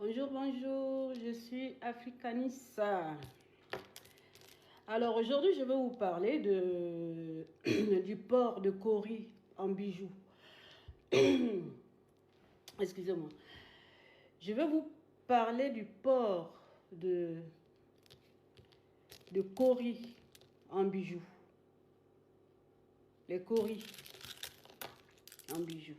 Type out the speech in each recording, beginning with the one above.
Bonjour, bonjour, je suis Africanissa. Alors aujourd'hui, je vais vous parler du port de Kori en bijoux. Excusez-moi. Je vais vous parler du port de Kori en bijoux. Les Kori en bijoux.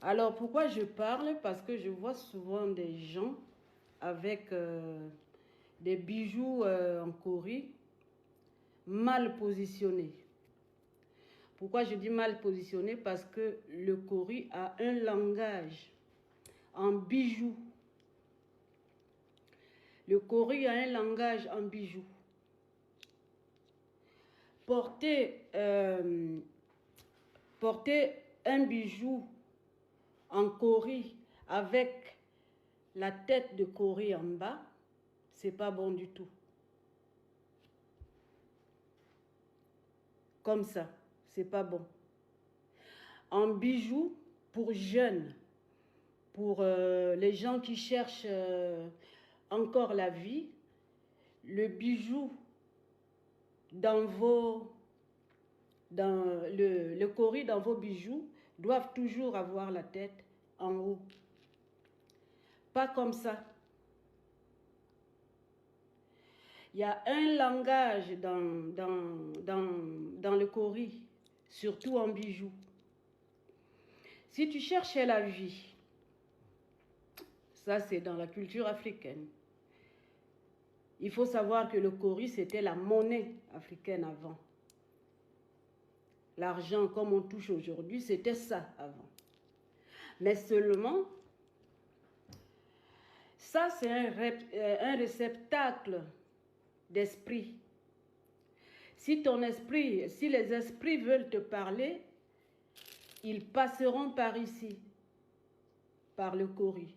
Alors pourquoi je parle? Parce que je vois souvent des gens avec des bijoux en Kori mal positionnés. Pourquoi je dis mal positionné? Parce que le Kori a un langage en bijoux. Le Kori a un langage en bijoux. Porter un bijou en Kori avec la tête de Kori en bas, c'est pas bon du tout. Comme ça, c'est pas bon. En bijoux, pour jeunes, pour les gens qui cherchent encore la vie, le bijou dans le Kori dans vos bijoux doivent toujours avoir la tête en haut. Pas comme ça. Il y a un langage dans le Kori, surtout en bijoux. Si tu cherchais la vie, ça c'est dans la culture africaine. Il faut savoir que le Kori, c'était la monnaie africaine avant. L'argent, comme on touche aujourd'hui, c'était ça avant. Mais seulement, ça c'est un réceptacle d'esprit. Si les esprits veulent te parler, ils passeront par ici, par le Kori.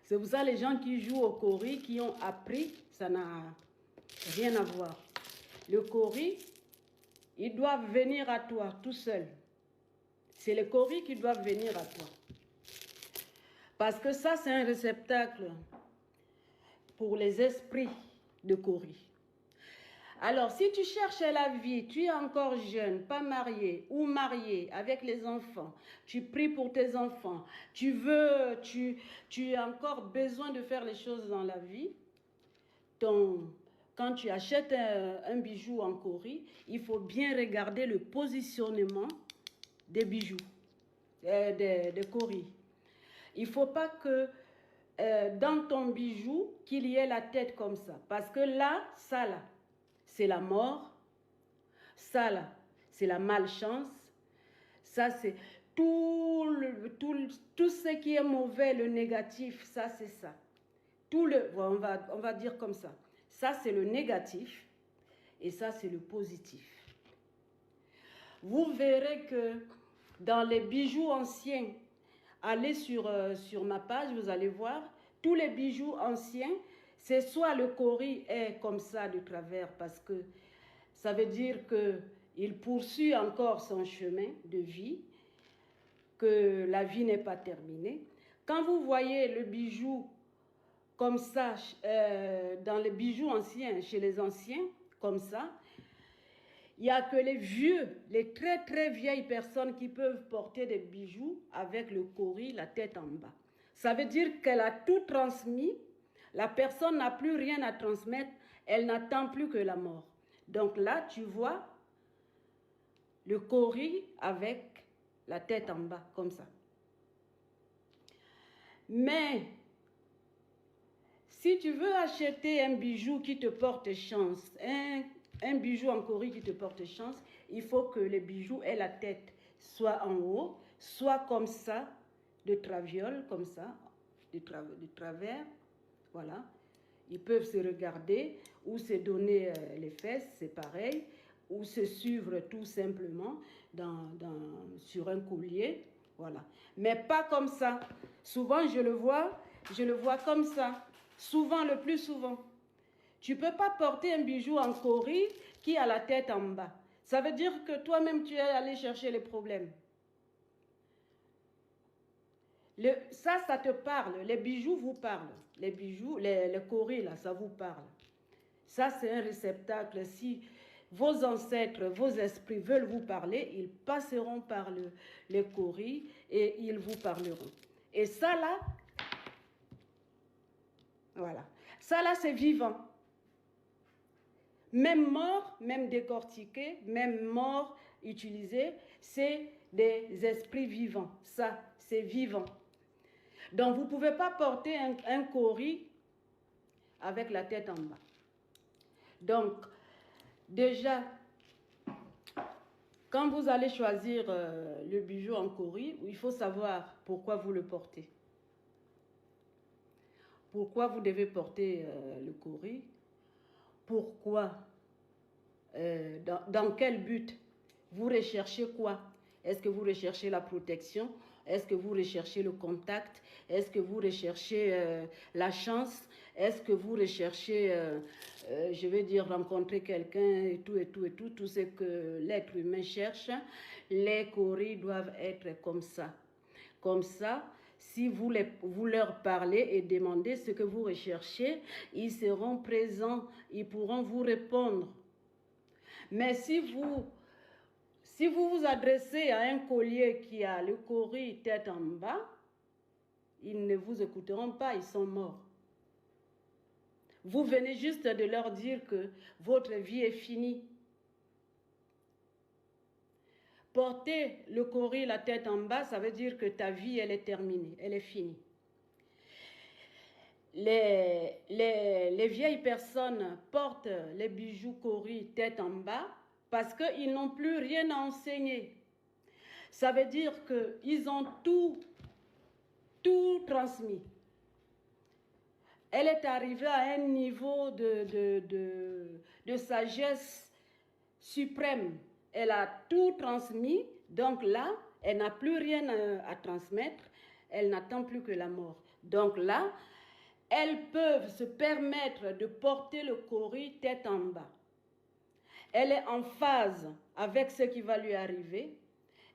C'est pour ça les gens qui jouent au Kori, qui ont appris, ça n'a rien à voir. Le Kori, ils doivent venir à toi tout seul. C'est le Kori qui doivent venir à toi. Parce que ça, c'est un réceptacle pour les esprits de Kori. Alors, si tu cherches la vie, tu es encore jeune, pas marié ou marié avec les enfants, tu pries pour tes enfants, tu as encore besoin de faire les choses dans la vie, quand tu achètes un bijou en Kori, il faut bien regarder le positionnement des bijoux, des Kori. Il ne faut pas que dans ton bijou, qu'il y ait la tête comme ça. Parce que là, ça là, c'est la mort. Ça là, c'est la malchance. Ça, c'est tout ce qui est mauvais, le négatif, ça c'est ça. On va dire comme ça. Ça, c'est le négatif et ça, c'est le positif. Vous verrez que dans les bijoux anciens, allez sur ma page, vous allez voir, tous les bijoux anciens, c'est soit le Kori est comme ça de travers parce que ça veut dire qu'il poursuit encore son chemin de vie, que la vie n'est pas terminée. Quand vous voyez le bijou comme ça, dans les bijoux anciens, chez les anciens, comme ça, il n'y a que les vieux, les très très vieilles personnes qui peuvent porter des bijoux avec le Kori, la tête en bas. Ça veut dire qu'elle a tout transmis, la personne n'a plus rien à transmettre, elle n'attend plus que la mort. Donc là, tu vois le Kori avec la tête en bas, comme ça. Mais si tu veux acheter un bijou qui te porte chance, un bijou en Kori qui te porte chance, il faut que le bijou ait la tête soit en haut, soit comme ça, de traviole, comme ça, de travers, voilà. Ils peuvent se regarder ou se donner les fesses, c'est pareil, ou se suivre tout simplement sur un collier, voilà. Mais pas comme ça. Souvent, je le vois comme ça. Souvent, le plus souvent. Tu ne peux pas porter un bijou en Kori qui a la tête en bas. Ça veut dire que toi-même, tu es allé chercher les problèmes. Ça te parle. Les bijoux vous parlent. Les bijoux, les coris, là, ça vous parle. Ça, c'est un réceptacle. Si vos ancêtres, vos esprits veulent vous parler, ils passeront par les coris et ils vous parleront. Et ça, là, voilà. Ça, là, c'est vivant. Même mort, même décortiqué, même mort utilisé, c'est des esprits vivants. Ça, c'est vivant. Donc, vous ne pouvez pas porter un cori avec la tête en bas. Donc, déjà, quand vous allez choisir le bijou en cori, il faut savoir pourquoi vous le portez. Pourquoi vous devez porter le cori? Pourquoi? Dans quel but? Vous recherchez quoi? Est-ce que vous recherchez la protection? Est-ce que vous recherchez le contact? Est-ce que vous recherchez la chance? Est-ce que vous recherchez, je vais dire, rencontrer quelqu'un et tout ce que l'être humain cherche? Les coris doivent être comme ça. Comme ça, si vous leur parlez et demandez ce que vous recherchez, ils seront présents, ils pourront vous répondre. Mais si vous vous adressez à un collier qui a le cori tête en bas, ils ne vous écouteront pas, ils sont morts. Vous venez juste de leur dire que votre vie est finie. Porter le cori la tête en bas, ça veut dire que ta vie, elle est terminée, elle est finie. Les vieilles personnes portent les bijoux cori tête en bas parce qu'ils n'ont plus rien à enseigner. Ça veut dire qu'ils ont tout transmis. Elle est arrivée à un niveau de sagesse suprême. Elle a tout transmis, donc là, elle n'a plus rien à transmettre. Elle n'attend plus que la mort. Donc là, elles peuvent se permettre de porter le cori tête en bas. Elle est en phase avec ce qui va lui arriver.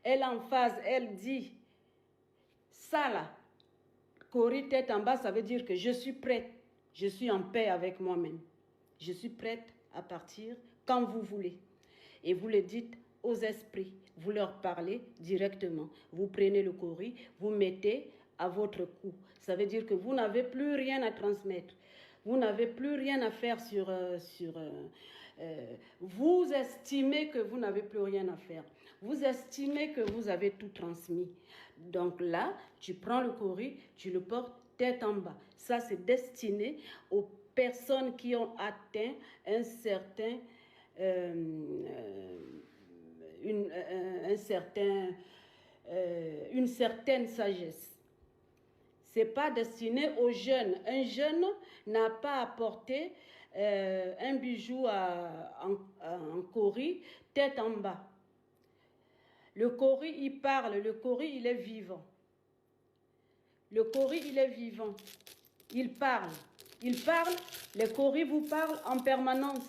Elle est en phase, elle dit, ça là, cori tête en bas, ça veut dire que je suis prête, je suis en paix avec moi-même. Je suis prête à partir quand vous voulez. Et vous le dites aux esprits, vous leur parlez directement. Vous prenez le cori, vous mettez à votre cou. Ça veut dire que vous n'avez plus rien à transmettre. Vous n'avez plus rien à faire vous estimez que vous n'avez plus rien à faire. Vous estimez que vous avez tout transmis. Donc là, tu prends le cori, tu le portes tête en bas. Ça, c'est destiné aux personnes qui ont atteint un certain... une certaine sagesse. Ce n'est pas destiné aux jeunes. Un jeune n'a pas à porter un bijou en cori, tête en bas. Le cori, il parle. Le cori, il est vivant. Le cori, il est vivant. Il parle. Il parle. Les coris vous parlent en permanence.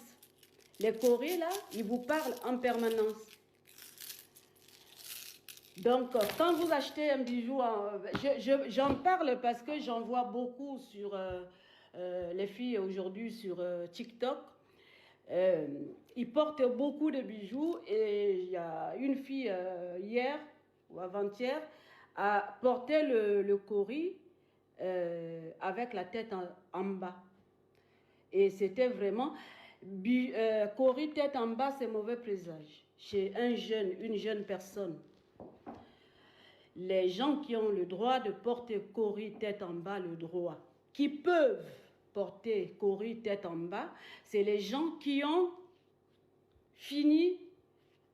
Les coris, là, ils vous parlent en permanence. Donc, quand vous achetez un bijou, j'en parle parce que j'en vois beaucoup sur les filles aujourd'hui sur TikTok. Ils portent beaucoup de bijoux et il y a une fille hier ou avant-hier a porté le cori avec la tête en bas. Et c'était vraiment... cori tête en bas, c'est mauvais présage chez une jeune personne. Les gens qui ont le droit de porter cori tête en bas, le droit, qui peuvent porter cori tête en bas, c'est les gens qui ont fini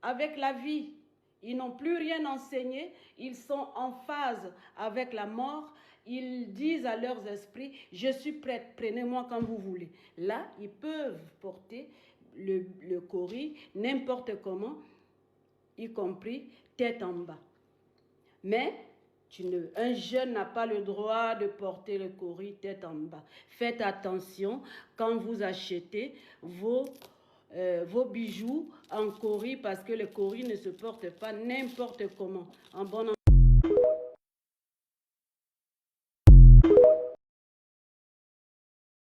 avec la vie. Ils n'ont plus rien enseigné, ils sont en phase avec la mort. Ils disent à leurs esprits, je suis prête, prenez-moi quand vous voulez. Là, ils peuvent porter le cori n'importe comment, y compris tête en bas. Mais un jeune n'a pas le droit de porter le cori tête en bas. Faites attention quand vous achetez vos bijoux en cori parce que le cori ne se porte pas n'importe comment. En bon